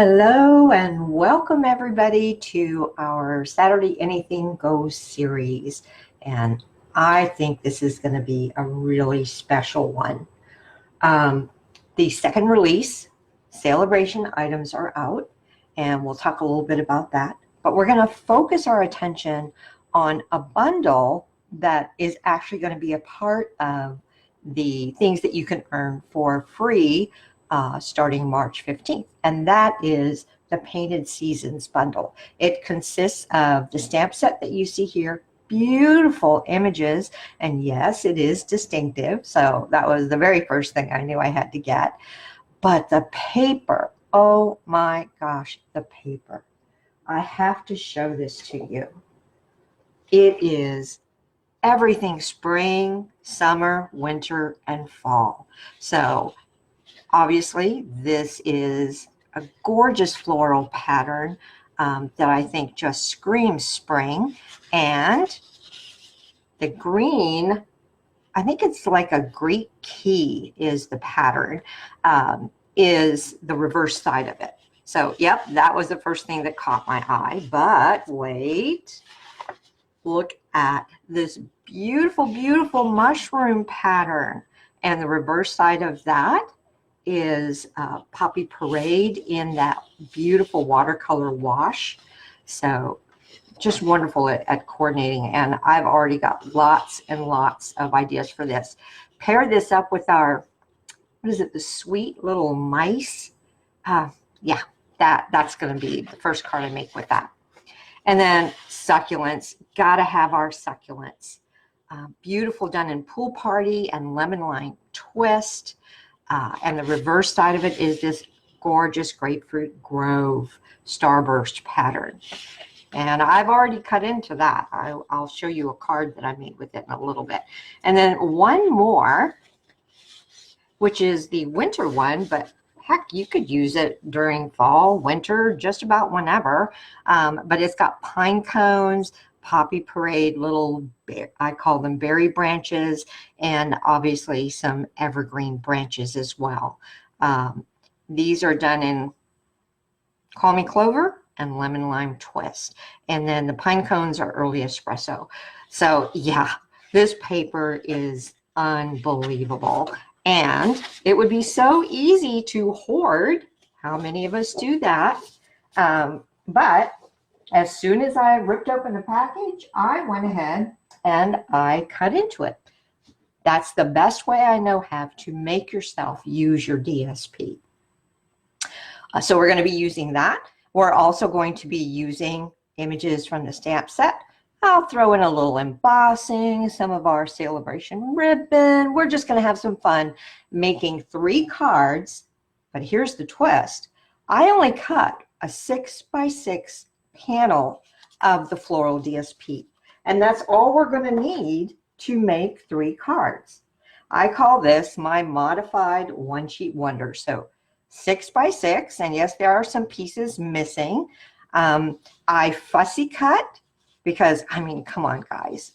Hello and welcome everybody to our Saturday Anything Goes series. And I think this is going to be a really special one. The second release, Sale A Bration items are out, and we'll talk a little bit about that. But we're going to focus our attention on a bundle that is actually going to be a part of the things that you can earn for free starting March 15th, and that is the Painted Seasons bundle. It consists of the stamp set that you see here, beautiful images, and yes, it is distinctive, so that was the very first thing I knew I had to get. But the paper, oh my gosh, the paper. I have to show this to you. It is everything spring, summer, winter, and fall. So obviously, this is a gorgeous floral pattern that I think just screams spring. And the green, I think it's like a Greek key is the pattern, is the reverse side of it. So, yep, that was the first thing that caught my eye. But wait, look at this beautiful, beautiful mushroom pattern. And the reverse side of that is Poppy Parade in that beautiful watercolor wash. So just wonderful at coordinating, and I've already got lots and lots of ideas for this. Pair this up with our, what is it, the sweet little mice. Yeah, that's going to be the first card I make with that. And then succulents, gotta have our succulents. Beautiful, done in Pool Party and Lemon Lime Twist. And the reverse side of it is this gorgeous Grapefruit Grove starburst pattern. And I've already cut into that. I'll show you a card that I made with it in a little bit. And then one more, which is the winter one, but heck, you could use it during fall, winter, just about whenever. But it's got pine cones, Poppy Parade, little, I call them berry branches, and obviously some evergreen branches as well. These are done in Call Me Clover and Lemon Lime Twist. And then the pine cones are early espresso. So yeah, this paper is unbelievable. And it would be so easy to hoard. How many of us do that? But as soon as I ripped open the package, I went ahead and I cut into it. That's the best way I know how to make yourself use your DSP. So we're going to be using that. We're also going to be using images from the stamp set. I'll throw in a little embossing, some of our Sale A Bration ribbon. We're just going to have some fun making 3 cards. But here's the twist. I only cut a 6x6 panel of the floral DSP, and that's all we're going to need to make 3 cards. I call this my modified one sheet wonder. So 6x6, and yes, there are some pieces missing. I fussy cut because, I mean, come on guys,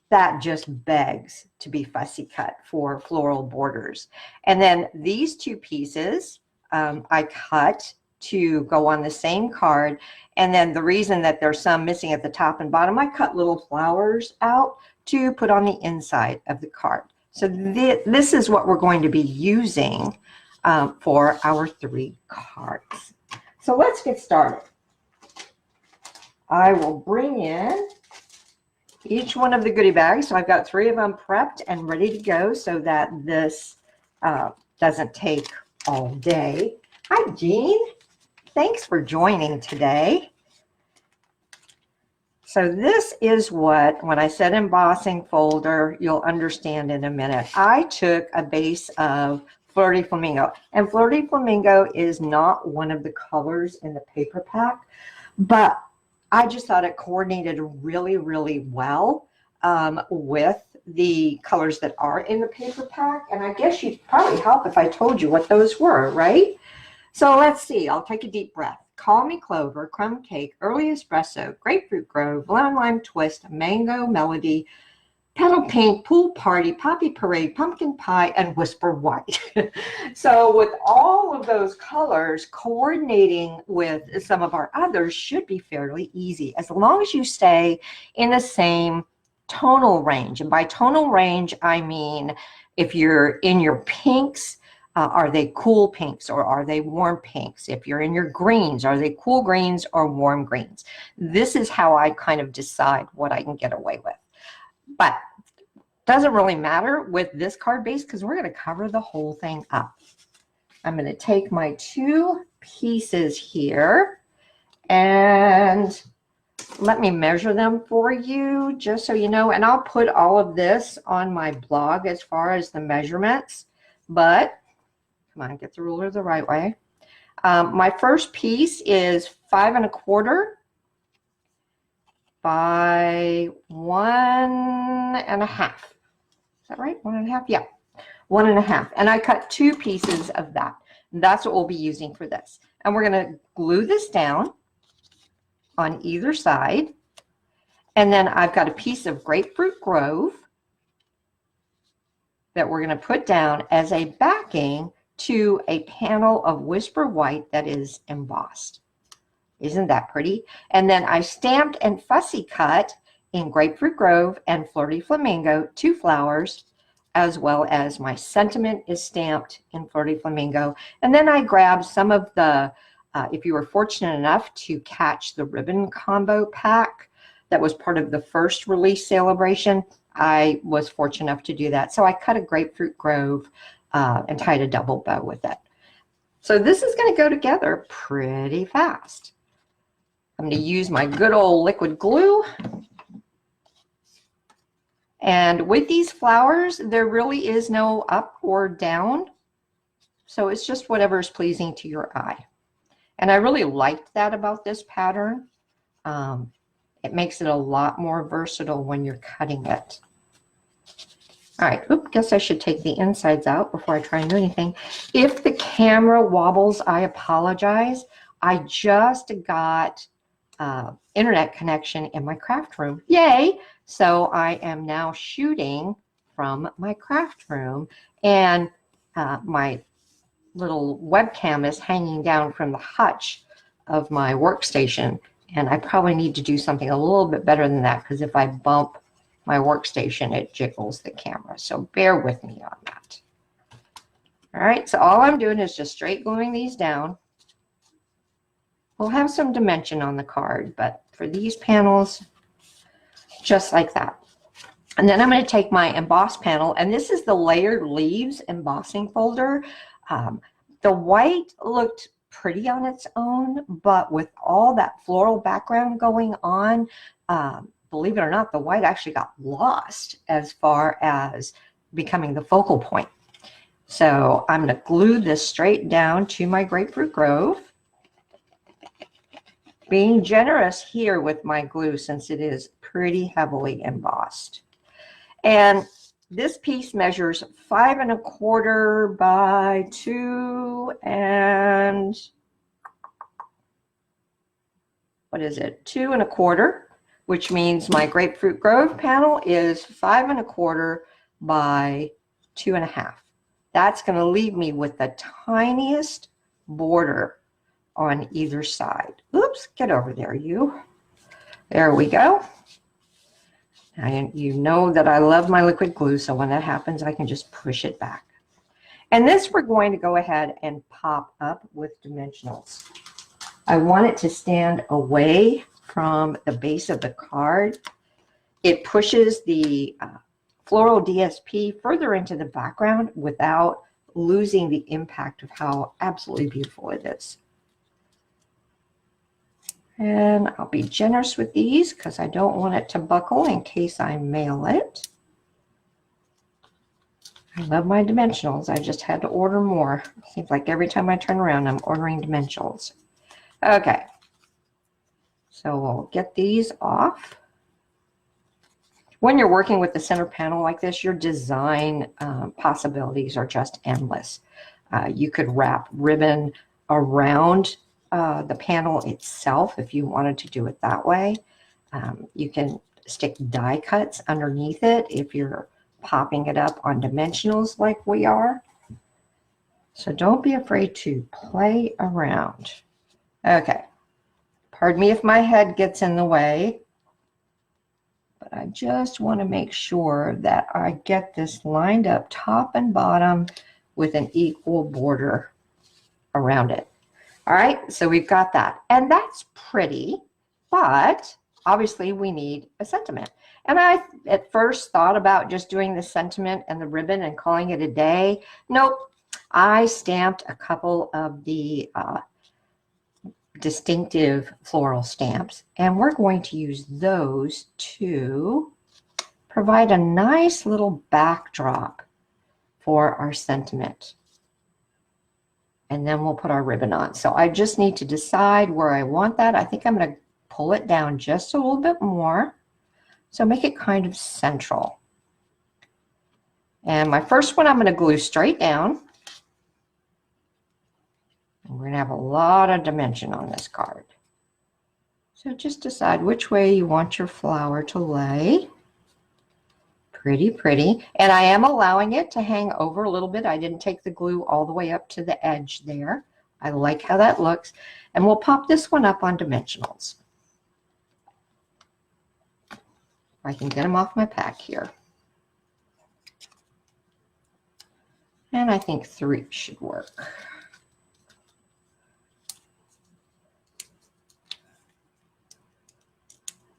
that just begs to be fussy cut for floral borders. And then these 2 pieces I cut to go on the same card. And then the reason that there's some missing at the top and bottom, I cut little flowers out to put on the inside of the card. So this is what we're going to be using for our 3 cards. So let's get started. I will bring in each one of the goodie bags. So I've got 3 of them prepped and ready to go so that this doesn't take all day. Hi, Jean. Thanks for joining today. So this is what, when I said embossing folder, you'll understand in a minute. I took a base of Flirty Flamingo, and Flirty Flamingo is not one of the colors in the paper pack, but I just thought it coordinated really, really well with the colors that are in the paper pack. And I guess you'd probably help if I told you what those were, right? So let's see. I'll take a deep breath. Call Me Clover, Crumb Cake, Early Espresso, Grapefruit Grove, Lemon Lime Twist, Mango Melody, Petal Pink, Pool Party, Poppy Parade, Pumpkin Pie, and Whisper White. So with all of those colors, coordinating with some of our others should be fairly easy, as long as you stay in the same tonal range. And by tonal range, I mean if you're in your pinks, are they cool pinks or are they warm pinks? If you're in your greens, are they cool greens or warm greens? This is how I kind of decide what I can get away with. But doesn't really matter with this card base because we're going to cover the whole thing up. I'm going to take my 2 pieces here and let me measure them for you just so you know. And I'll put all of this on my blog as far as the measurements. But come on, get the ruler the right way. My first piece is 5 1/4 by 1 1/2. Is that right? 1 1/2? Yeah, 1 1/2. And I cut 2 pieces of that. And that's what we'll be using for this. And we're going to glue this down on either side. And then I've got a piece of Grapefruit Grove that we're going to put down as a backing to a panel of Whisper White that is embossed. Isn't that pretty? And then I stamped and fussy cut in Grapefruit Grove and Flirty Flamingo 2 flowers, as well as my sentiment is stamped in Flirty Flamingo. And then I grabbed some of the, if you were fortunate enough to catch the ribbon combo pack that was part of the first release Sale A Bration, I was fortunate enough to do that. So I cut a Grapefruit Grove and tied a double bow with it. So this is going to go together pretty fast. I'm going to use my good old liquid glue. And with these flowers, there really is no up or down. So it's just whatever is pleasing to your eye. And I really liked that about this pattern. It makes it a lot more versatile when you're cutting it. All right, oops, guess I should take the insides out before I try and do anything. If the camera wobbles, I apologize. I just got internet connection in my craft room. Yay! So I am now shooting from my craft room, and my little webcam is hanging down from the hutch of my workstation. And I probably need to do something a little bit better than that, because if I bump my workstation, it jiggles the camera. So bear with me on that. All right, so all I'm doing is just straight gluing these down. We'll have some dimension on the card, but for these panels, just like that. And then I'm going to take my emboss panel, and this is the Layered Leaves embossing folder. The white looked pretty on its own, but with all that floral background going on, believe it or not, the white actually got lost as far as becoming the focal point. So I'm going to glue this straight down to my Grapefruit Grove. Being generous here with my glue since it is pretty heavily embossed. And this piece measures 5 1/4 by 2 and what is it? 2 1/4, which means my Grapefruit Grove panel is 5 1/4 by 2 1/2. That's going to leave me with the tiniest border on either side. Oops, get over there, you. There we go. And you know that I love my liquid glue, so when that happens, I can just push it back. And this we're going to go ahead and pop up with dimensionals. I want it to stand away from the base of the card. It pushes the floral DSP further into the background without losing the impact of how absolutely beautiful it is. And I'll be generous with these because I don't want it to buckle in case I mail it. I love my dimensionals. I just had to order more. Seems like every time I turn around, I'm ordering dimensionals. Okay. So we'll get these off. When you're working with the center panel like this, your design possibilities are just endless. You could wrap ribbon around the panel itself if you wanted to do it that way. You can stick die cuts underneath it if you're popping it up on dimensionals like we are. So don't be afraid to play around. Okay, pardon me if my head gets in the way, but I just want to make sure that I get this lined up top and bottom with an equal border around it. All right, so we've got that. And that's pretty, but obviously we need a sentiment. And I at first thought about just doing the sentiment and the ribbon and calling it a day. Nope, I stamped a couple of the distinctive floral stamps, and we're going to use those to provide a nice little backdrop for our sentiment. And then we'll put our ribbon on. So I just need to decide where I want that. I think I'm going to pull it down just a little bit more. So make it kind of central. And my first one I'm going to glue straight down. And we're going to have a lot of dimension on this card. So just decide which way you want your flower to lay. Pretty, pretty. And I am allowing it to hang over a little bit. I didn't take the glue all the way up to the edge there. I like how that looks. And we'll pop this one up on dimensionals. I can get them off my pack here. And I think 3 should work.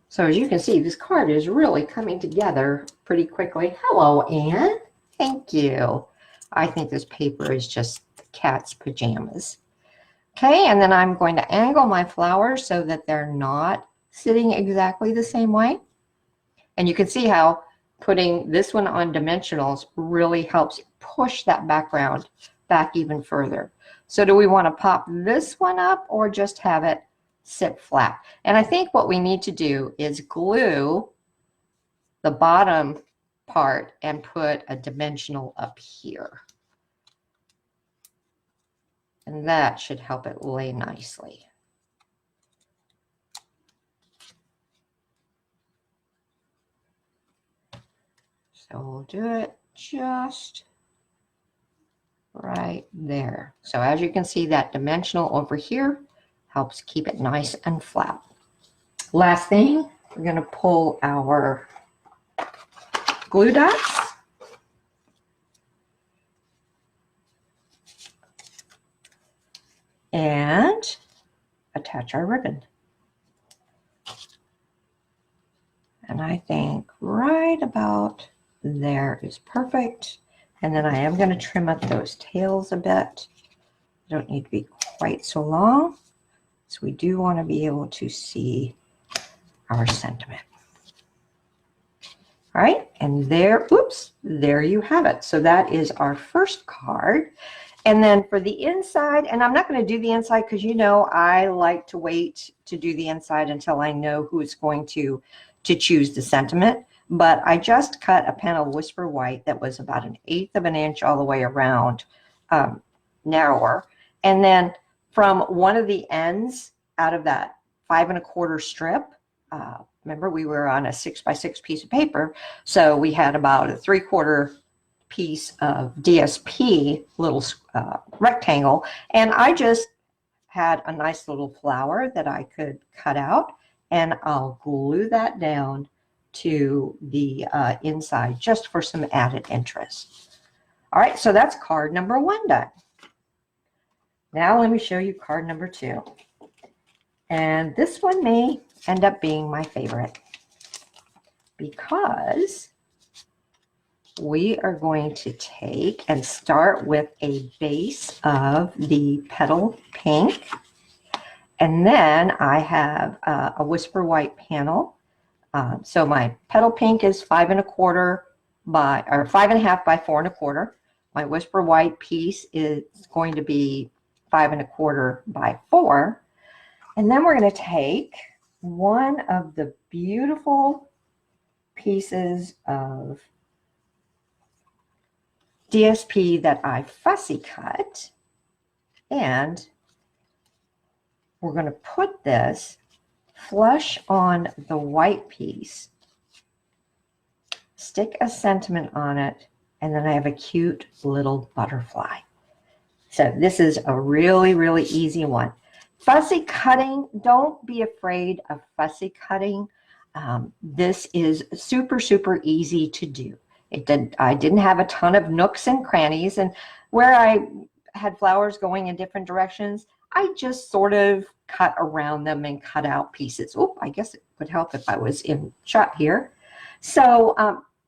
So as you can see, this card is really coming together pretty quickly. Hello, Anne. Thank you. I think this paper is just cat's pajamas. Okay, and then I'm going to angle my flowers so that they're not sitting exactly the same way. And you can see how putting this one on dimensionals really helps push that background back even further. So do we want to pop this one up or just have it sit flat? And I think what we need to do is glue the bottom part and put a dimensional up here. And that should help it lay nicely. So we'll do it just right there. So as you can see, that dimensional over here helps keep it nice and flat. Last thing, we're going to pull our glue dots. And attach our ribbon. And I think right about there is perfect. And then I am going to trim up those tails a bit. They don't need to be quite so long. So we do want to be able to see our sentiment. All right, and there, oops, there you have it. So that is our first card. And then for the inside, and I'm not going to do the inside because you know I like to wait to do the inside until I know who is going to choose the sentiment. But I just cut a panel of Whisper White that was about 1/8 of an inch all the way around, narrower. And then from one of the ends out of that 5 1/4 strip, remember we were on a 6 by 6 piece of paper, so we had about a 3/4 piece of DSP little rectangle, and I just had a nice little flower that I could cut out, and I'll glue that down to the inside just for some added interest. All right, so that's card number 1 done. Now let me show you card number 2. And this one may end up being my favorite because we are going to take and start with a base of the Petal Pink. And then I have a Whisper White panel. So my Petal Pink is 5 1/4 by, or 5 1/2 by 4 1/4. My Whisper White piece is going to be 5 1/4 by 4. And then we're going to take one of the beautiful pieces of DSP that I fussy cut, and we're going to put this flush on the white piece stick a sentiment on it, and then I have a cute little butterfly. So this is a really, really easy one. Fussy cutting, don't be afraid of fussy cutting. This is super, super easy to do. I didn't have a ton of nooks and crannies, and where I had flowers going in different directions, I just sort of cut around them and cut out pieces. Oh, I guess it would help if I was in shot here. So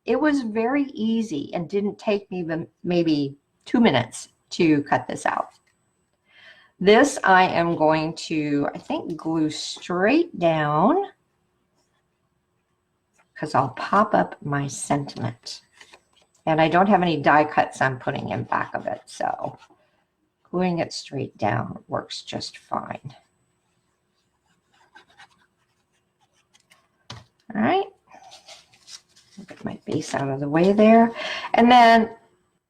it was very easy and didn't take me maybe 2 minutes to cut this out. This I am going to, I think, glue straight down because I'll pop up my sentiment. And I don't have any die cuts I'm putting in back of it, so gluing it straight down works just fine. All right, get my base out of the way there. And then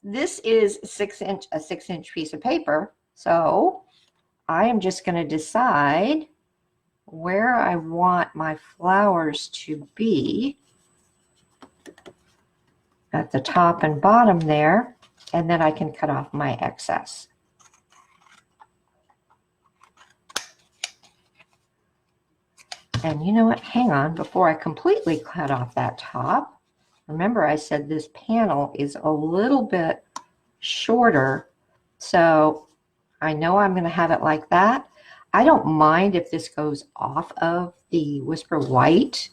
this is a 6-inch piece of paper, so I am just going to decide where I want my flowers to be at the top and bottom there, and then I can cut off my excess. And you know what? Hang on, before I completely cut off that top, remember I said this panel is a little bit shorter, so I know I'm going to have it like that. I don't mind if this goes off of the Whisper White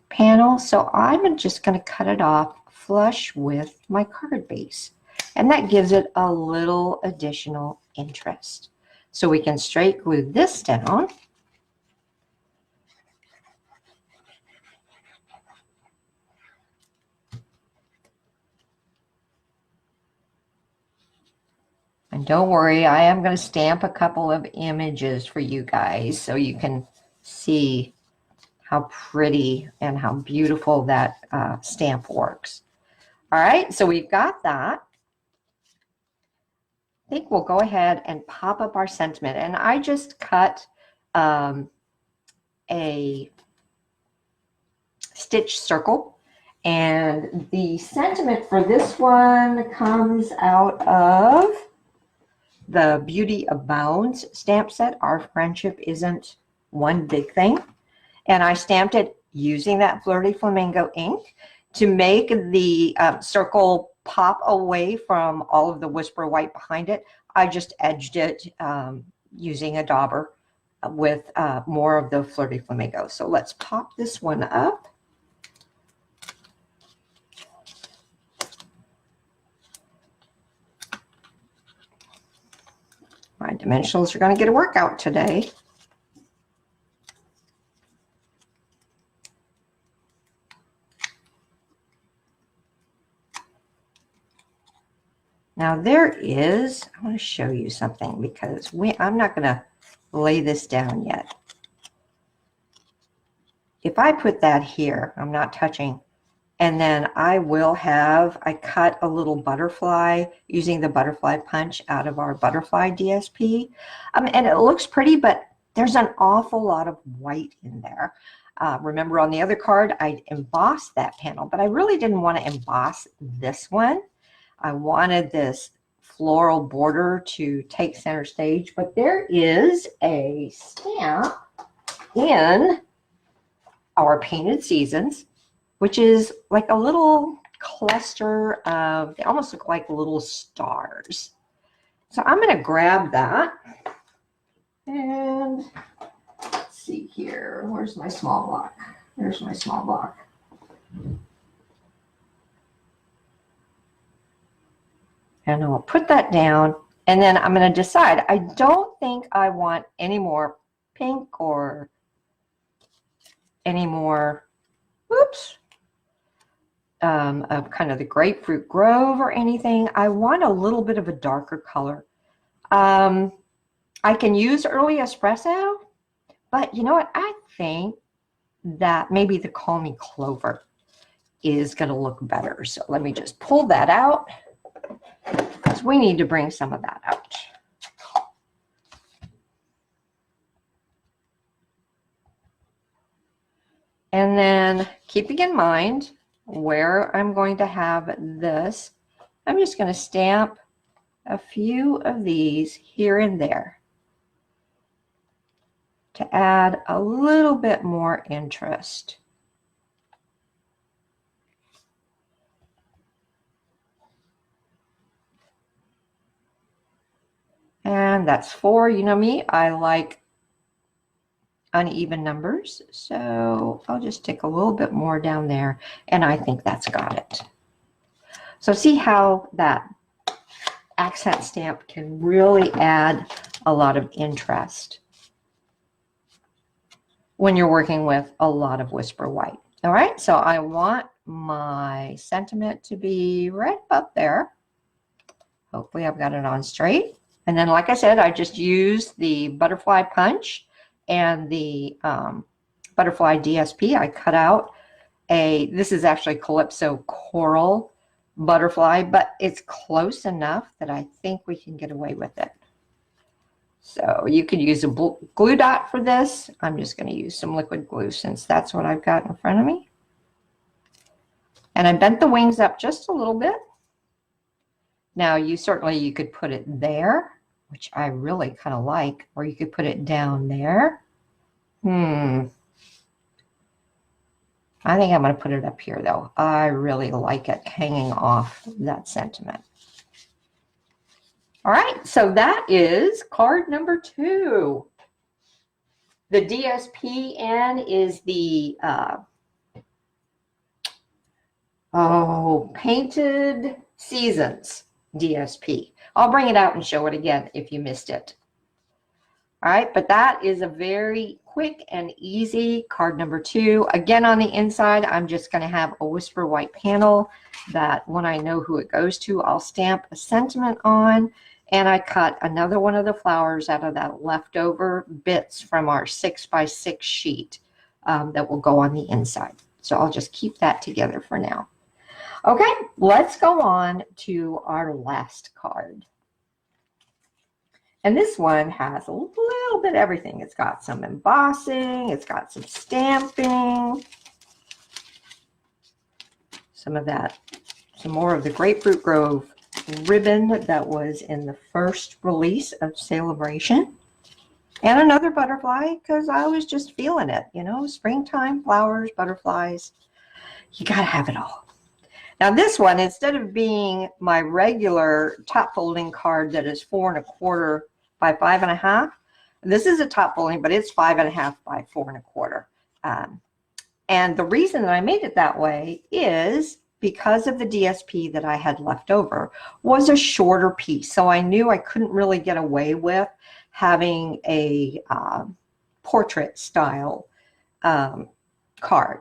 panel, so I'm just going to cut it off flush with my card base, and that gives it a little additional interest. So we can straight glue this down. And don't worry, I am going to stamp a couple of images for you guys so you can see how pretty and how beautiful that stamp works. All right, so we've got that. I think we'll go ahead and pop up our sentiment. And I just cut a stitch circle. And the sentiment for this one comes out of the Beauty Abounds stamp set. Our friendship isn't one big thing. And I stamped it using that Flirty Flamingo ink to make the circle pop away from all of the Whisper White behind it. I just edged it using a dauber with more of the Flirty Flamingo. So let's pop this one up. My dimensionals are going to get a workout today. Now there is, I want to show you something because I'm not going to lay this down yet. If I put that here, I'm not touching, and then I cut a little butterfly using the butterfly punch out of our butterfly DSP. And it looks pretty, but there's an awful lot of white in there. Remember on the other card, I embossed that panel, but I really didn't want to emboss this one. I wanted this floral border to take center stage, but there is a stamp in our Painted Seasons, which is like a little cluster of, they almost look like little stars. So I'm going to grab that. And let's see here. Where's my small block? There's my small block. And I'll put that down, and then I'm going to decide. I don't think I want any more pink or any more, of kind of the Grapefruit Grove or anything. I want a little bit of a darker color. I can use early espresso, but you know what? I think that maybe the Call Me Clover is going to look better. So let me just pull that out, because we need to bring some of that out. And then keeping in mind where I'm going to have this, I'm just going to stamp a few of these here and there to add a little bit more interest. And that's 4. You know me, I like uneven numbers, so I'll just stick a little bit more down there, and I think that's got it. So see how that accent stamp can really add a lot of interest when you're working with a lot of Whisper White. All right, so I want my sentiment to be right up there. Hopefully I've got it on straight. And then, like I said, I just used the butterfly punch and the butterfly DSP. I cut out this is actually Calypso Coral butterfly, but it's close enough that I think we can get away with it. So you could use a glue dot for this. I'm just going to use some liquid glue since that's what I've got in front of me. And I bent the wings up just a little bit. Now you could put it there, which I really kind of like, or you could put it down there. I think I'm going to put it up here though. I really like it hanging off that sentiment. All right, so that is card number 2. The DSPN is the Painted Seasons DSP. I'll bring it out and show it again if you missed it. All right, but that is a very quick and easy card number 2. Again, on the inside, I'm just going to have a Whisper White panel that when I know who it goes to, I'll stamp a sentiment on. And I cut another one of the flowers out of that leftover bits from our 6x6 sheet that will go on the inside. So I'll just keep that together for now. Okay, let's go on to our last card. And this one has a little bit of everything. It's got some embossing, it's got some stamping, some more of the Grapefruit Grove ribbon that was in the first release of Sale A Bration, and another butterfly because I was just feeling it, you know, springtime, flowers, butterflies, you gotta have it all. Now this one, instead of being my regular top folding card that is 4 1/4 by 5 1/2, this is a top folding, but it's 5 1/2 by 4 1/4. And the reason that I made it that way is because of the DSP that I had left over was a shorter piece. So I knew I couldn't really get away with having a portrait style card.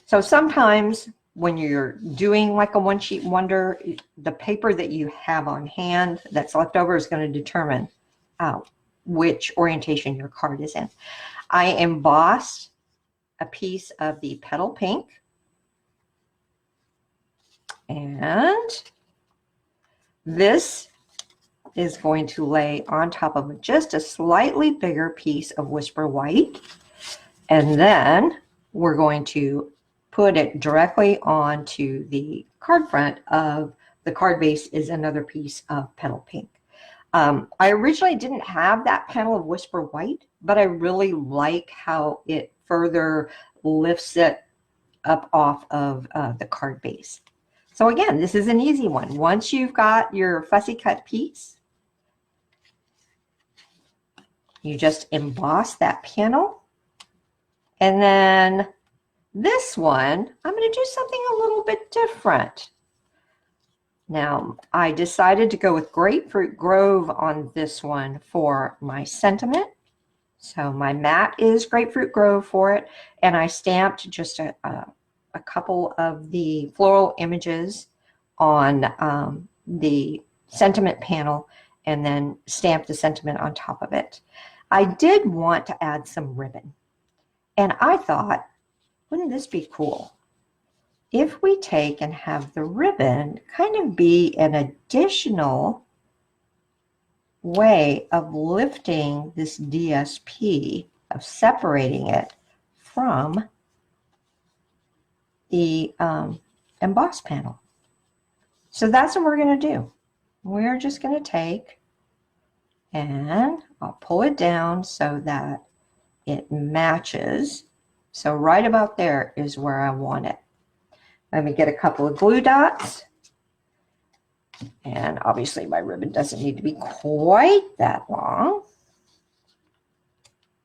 So sometimes when you're doing like a one sheet wonder, the paper that you have on hand that's left over is going to determine which orientation your card is in. I embossed a piece of the Petal Pink, and this is going to lay on top of just a slightly bigger piece of Whisper White, and then we're going to put it directly onto the card front of the card base is another piece of Petal Pink. I originally didn't have that panel of Whisper White, but I really like how it further lifts it up off of the card base. So again, this is an easy one. Once you've got your fussy cut piece, you just emboss that panel. And then this one, I'm going to do something a little bit different. Now, I decided to go with Grapefruit Grove on this one for my sentiment. So my mat is Grapefruit Grove for it. And I stamped just a couple of the floral images on the sentiment panel and then stamped the sentiment on top of it. I did want to add some ribbon. And I thought, wouldn't this be cool if we take and have the ribbon kind of be an additional way of lifting this DSP, of separating it from the emboss panel. So that's what we're going to do. We're just going to take and I'll pull it down so that it matches. So right about there is where I want it. Let me get a couple of glue dots. And obviously my ribbon doesn't need to be quite that long.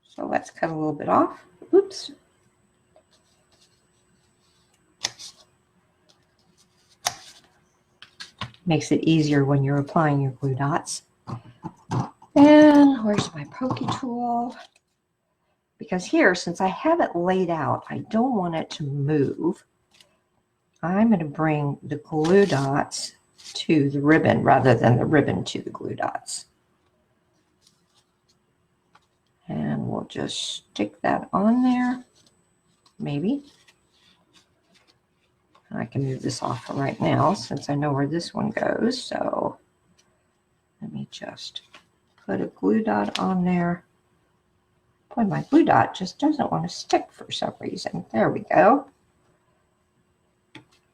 So let's cut a little bit off. Oops. Makes it easier when you're applying your glue dots. And where's my pokey tool? Because here, since I have it laid out, I don't want it to move. I'm going to bring the glue dots to the ribbon rather than the ribbon to the glue dots. And we'll just stick that on there, maybe. I can move this off for right now since I know where this one goes. So let me just put a glue dot on there. Boy, my glue dot just doesn't want to stick for some reason. There we go.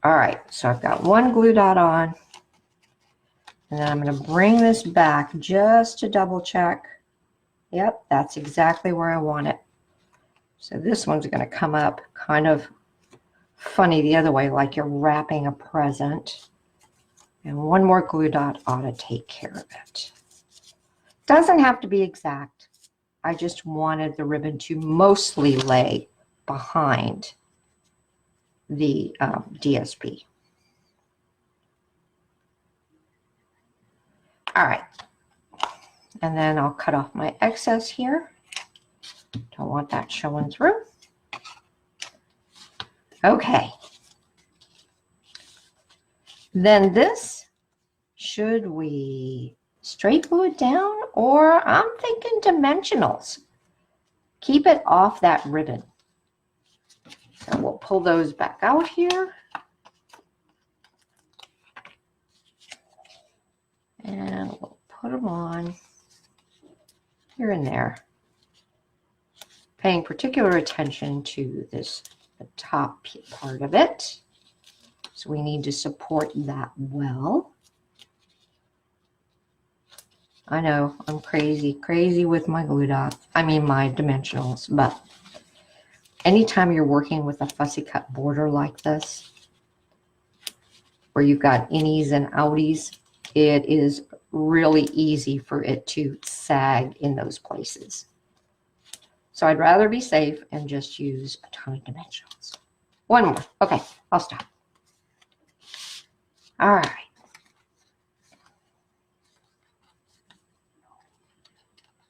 All right, so I've got one glue dot on. And then I'm going to bring this back just to double check. Yep, that's exactly where I want it. So this one's going to come up kind of funny the other way, like you're wrapping a present. And one more glue dot ought to take care of it. Doesn't have to be exact. I just wanted the ribbon to mostly lay behind the DSP. All right. And then I'll cut off my excess here. Don't want that showing through. Okay. Then this, should we straight glue it down, or I'm thinking dimensionals. Keep it off that ribbon. So we'll pull those back out here. And we'll put them on here and there. Paying particular attention to this, the top part of it. So we need to support that well. I know I'm crazy with my glue dots. I mean my dimensionals, but anytime you're working with a fussy cut border like this, where you've got innies and outies, it is really easy for it to sag in those places. So I'd rather be safe and just use a ton of dimensionals. One more. Okay, I'll stop. All right.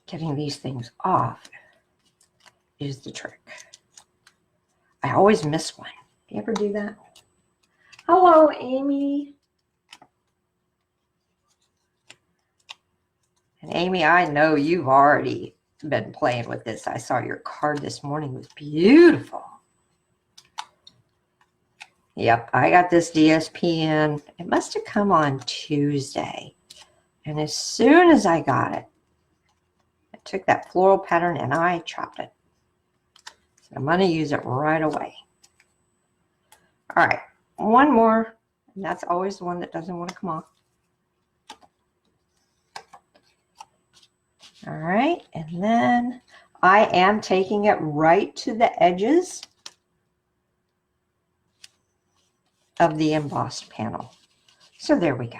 Getting these things off is the trick. I always miss one. Do you ever do that? Hello, Amy. And Amy, I know you've already been playing with this. I saw your card this morning. It was beautiful. Yep, I got this DSP in. It must have come on Tuesday. And as soon as I got it, I took that floral pattern and I chopped it. So I'm going to use it right away. All right, one more. And that's always the one that doesn't want to come off. All right, and then I am taking it right to the edges of the embossed panel. So there we go.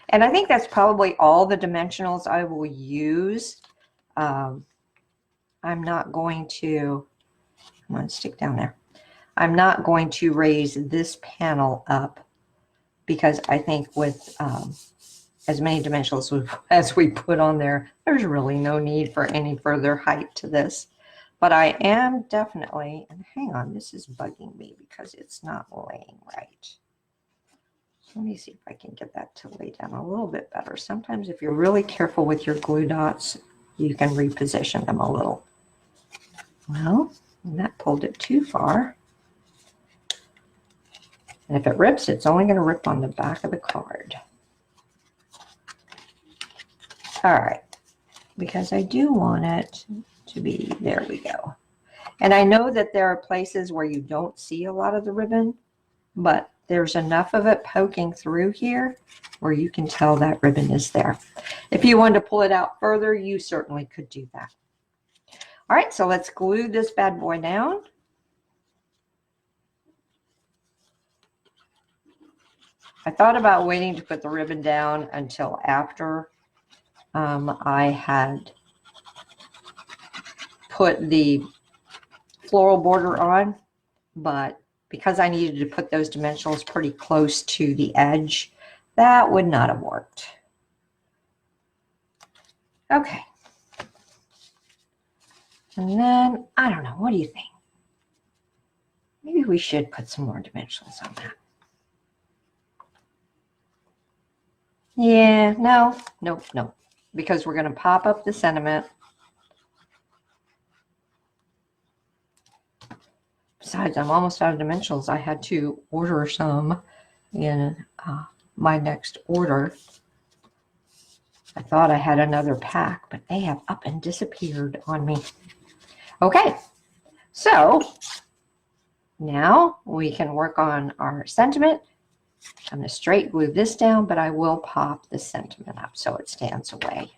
And I think that's probably all the dimensionals I will use. I'm not going to, I'm going to stick down there. I'm not going to raise this panel up because I think with as many dimensionals as we put on there, there's really no need for any further height to this. But I am definitely, and hang on, this is bugging me because it's not laying right. Let me see if I can get that to lay down a little bit better. Sometimes if you're really careful with your glue dots, you can reposition them a little. Well, that pulled it too far. And if it rips, it's only going to rip on the back of the card. All right, because I do want it to be, there we go. And I know that there are places where you don't see a lot of the ribbon, but there's enough of it poking through here where you can tell that ribbon is there. If you wanted to pull it out further, you certainly could do that. All right, so let's glue this bad boy down. I thought about waiting to put the ribbon down until after I had put the floral border on, but because I needed to put those dimensionals pretty close to the edge, that would not have worked. Okay. And then, I don't know, what do you think? Maybe we should put some more dimensionals on that. Yeah, no, nope, nope. Because we're going to pop up the sentiment. Besides, I'm almost out of dimensionals. I had to order some in my next order. I thought I had another pack, but they have up and disappeared on me. Okay, so now we can work on our sentiment. I'm going to straight glue this down, but I will pop the sentiment up so it stands away.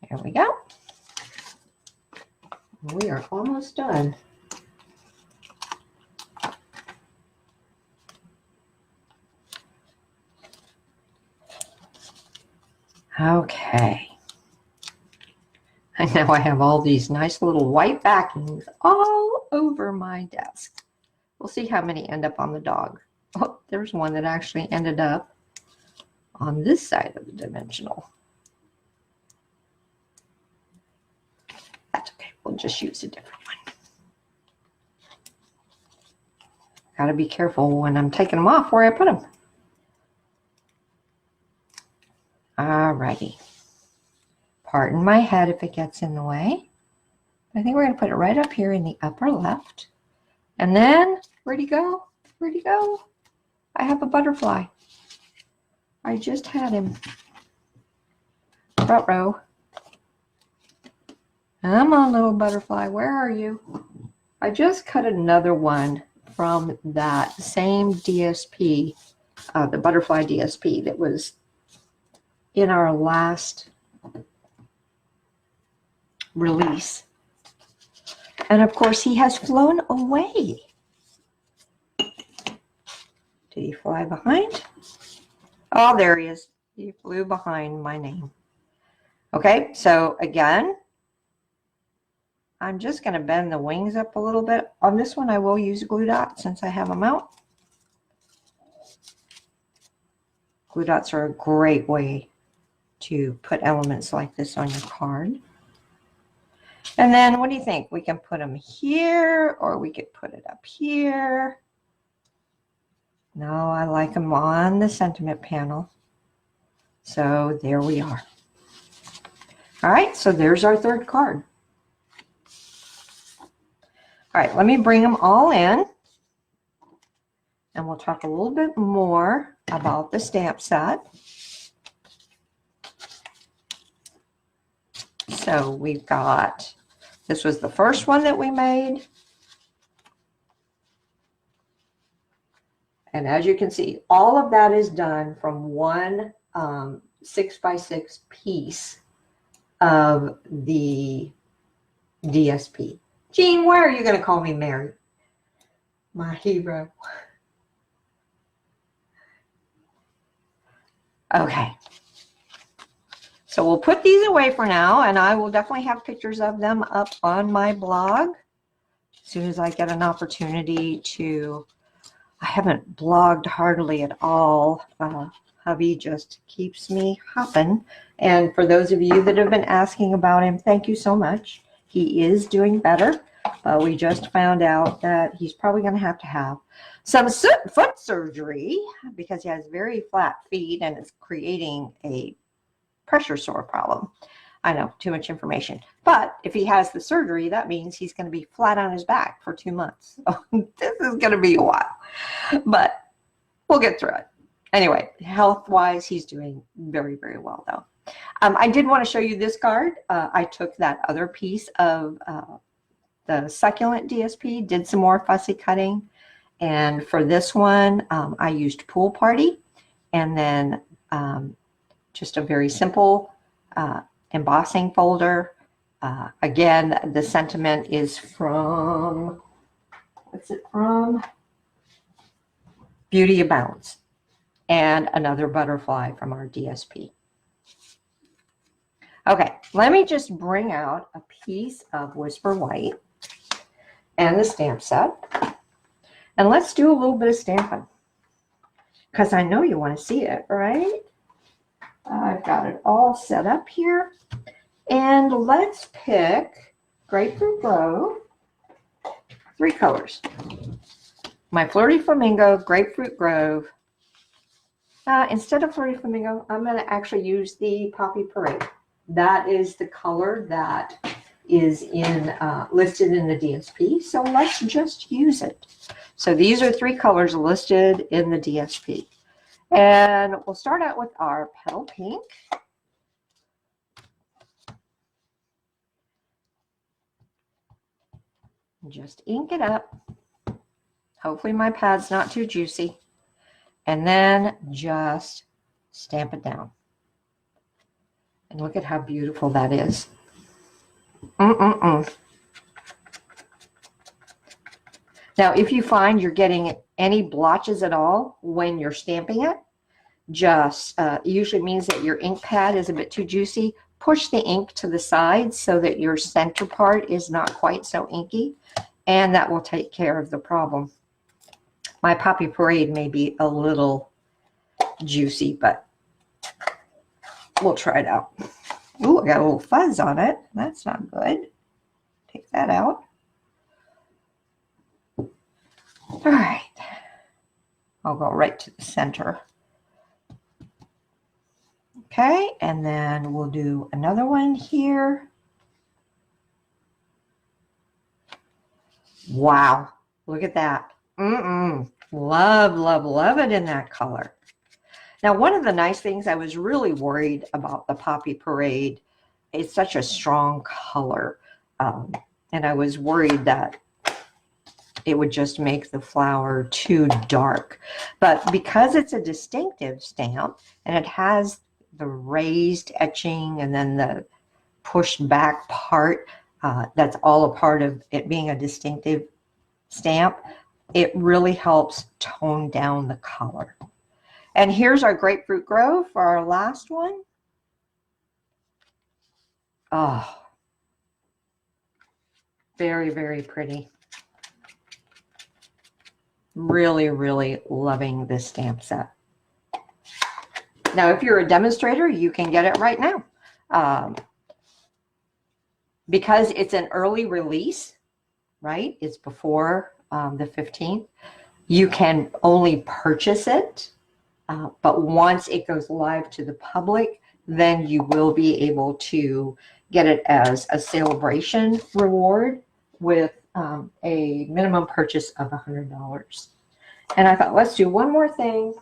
There we go. We are almost done. Okay. And now I have all these nice little white backings all over my desk. We'll see how many end up on the dog. Oh, there's one that actually ended up on this side of the dimensional. That's okay. We'll just use a different one. Got to be careful when I'm taking them off where I put them. Alrighty. Pardon my head if it gets in the way. I think we're going to put it right up here in the upper left. And then, where'd he go? Where'd he go? I have a butterfly. I just had him. Front row. Come on, little butterfly. Where are you? I just cut another one from that same DSP, the butterfly DSP that was in our last release. And of course, he has flown away. Did he fly behind? Oh, there he is. He flew behind my name. Okay, so again, I'm just going to bend the wings up a little bit. On this one, I will use a glue dot since I have them out. Glue dots are a great way to put elements like this on your card. And then what do you think? We can put them here, or we could put it up here. No, I like them on the sentiment panel. So there we are. All right, so there's our third card. All right, let me bring them all in, and we'll talk a little bit more about the stamp set. So we've got, this was the first one that we made. And as you can see, all of that is done from one 6x6 piece of the DSP. Jean, why are you going to call me Mary? My hero. Okay. So we'll put these away for now, and I will definitely have pictures of them up on my blog as soon as I get an opportunity to. I haven't blogged hardly at all. Hubby just keeps me hopping. And for those of you that have been asking about him, thank you so much. He is doing better. We just found out that he's probably going to have some foot surgery because he has very flat feet and it's creating a pressure sore problem. I know, too much information. But if he has the surgery, that means he's going to be flat on his back for 2 months. So this is going to be a while. But we'll get through it. Anyway, health-wise, he's doing very, very well, though. I did want to show you this card. I took that other piece of the succulent DSP, did some more fussy cutting. And for this one, I used Pool Party, and then just a very simple embossing folder. Again, the sentiment is from, what's it from? Beauty Abounds, and another butterfly from our DSP. Okay, let me just bring out a piece of Whisper White and the stamp set, and let's do a little bit of stamping, because I know you want to see it, right? I've got it all set up here, and let's pick Grapefruit Grove, 3 colors. My Flirty Flamingo, Grapefruit Grove. Instead of Flirty Flamingo, I'm going to actually use the Poppy Parade. That is the color that is in listed in the DSP, so let's just use it. So these are 3 colors listed in the DSP. And we'll start out with our Petal Pink. Just ink it up. Hopefully my pad's not too juicy. And then just stamp it down. And look at how beautiful that is. Now, if you find you're getting any blotches at all when you're stamping it, just usually means that your ink pad is a bit too juicy. Push the ink to the side so that your center part is not quite so inky, and that will take care of the problem. My Poppy Parade may be a little juicy, but we'll try it out. Ooh, I got a little fuzz on it. That's not good. Take that out. All right. I'll go right to the center. Okay, and then we'll do another one here. Wow, look at that. Love, love, love it in that color. Now, one of the nice things, I was really worried about the Poppy Parade. It's such a strong color. And I was worried that it would just make the flower too dark. But because it's a distinctive stamp and it has the raised etching and then the pushed back part, that's all a part of it being a distinctive stamp, it really helps tone down the color. And here's our Grapefruit Grove for our last one. Oh, very, very pretty. Really, really loving this stamp set. Now, if you're a demonstrator, you can get it right now. Because it's an early release, right? It's before the 15th. You can only purchase it. But once it goes live to the public, then you will be able to get it as a Sale A Bration reward with a minimum purchase of $100. And I thought, let's do one more thing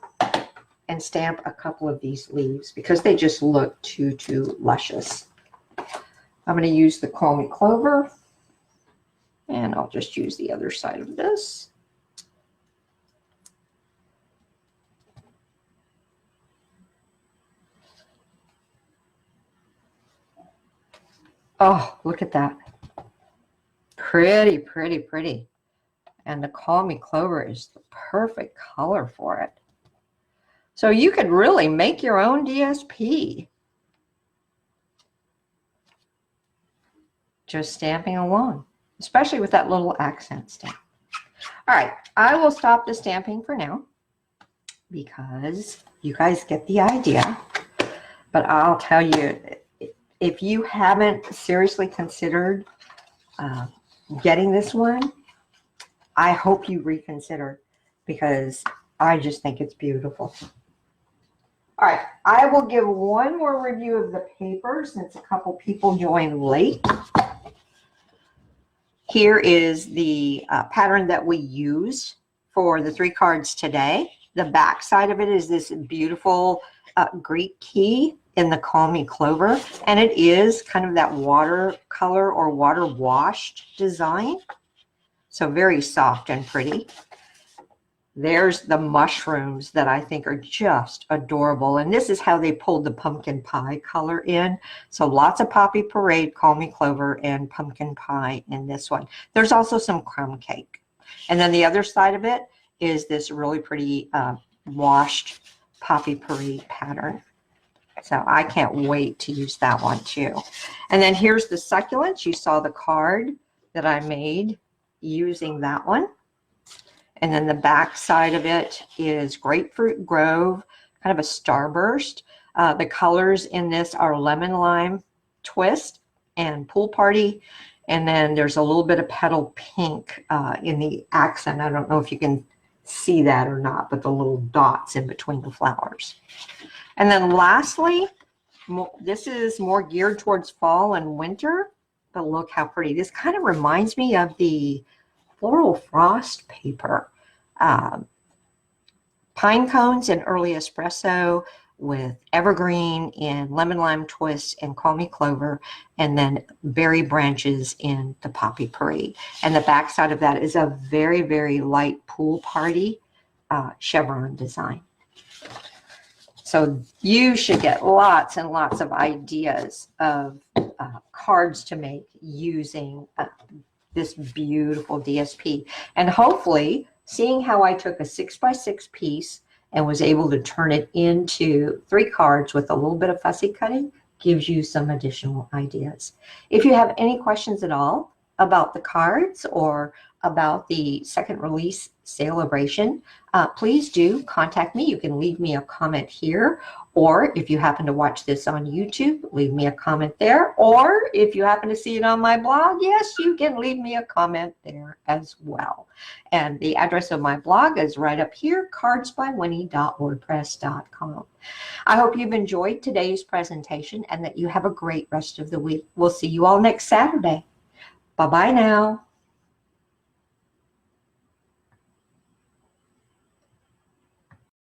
and stamp a couple of these leaves because they just look too luscious. I'm going to use the Call Me Clover, and I'll just use the other side of this. Oh, look at that. Pretty, pretty, pretty. And the Call Me Clover is the perfect color for it. So you could really make your own DSP. Just stamping along, especially with that little accent stamp. All right, I will stop the stamping for now because you guys get the idea. But I'll tell you, if you haven't seriously considered getting this one, I hope you reconsider because I just think it's beautiful. All right, I will give one more review of the paper since a couple people joined late. Here is the pattern that we used for the 3 cards today. The back side of it is this beautiful Greek key. in the Call Me Clover, and it is kind of that watercolor or water washed design. So very soft and pretty. There's the mushrooms that I think are just adorable. And this is how they pulled the pumpkin pie color in. So lots of Poppy Parade, Call Me Clover, and pumpkin pie in this one. There's also some crumb cake. And then the other side of it is this really pretty washed Poppy Parade pattern. So I can't wait to use that one too. And then here's the succulents. You saw the card that I made using that one. And then the back side of it is Grapefruit Grove, kind of a starburst. The colors in this are Lemon Lime Twist and Pool Party. And then there's a little bit of Petal Pink in the accent. I don't know if you can see that or not, but the little dots in between the flowers. And then lastly, this is more geared towards fall and winter, but look how pretty. This kind of reminds me of the Floral Frost paper. Pine cones in early espresso with evergreen in lemon lime twist and Call Me Clover, and then berry branches in the Poppy Parade. And the back side of that is a very, very light pool party chevron design. So you should get lots and lots of ideas of cards to make using this beautiful DSP. And hopefully, seeing how I took a 6x6 piece and was able to turn it into 3 cards with a little bit of fussy cutting gives you some additional ideas. If you have any questions at all about the cards or about the second release Sale A Bration, please do contact me. You can leave me a comment here, or if you happen to watch this on YouTube, leave me a comment there, or if you happen to see it on my blog, yes, you can leave me a comment there as well. And the address of my blog is right up here, cardsbywinnie.wordpress.com. I hope you've enjoyed today's presentation and that you have a great rest of the week. We'll see you all next Saturday. Bye-bye now.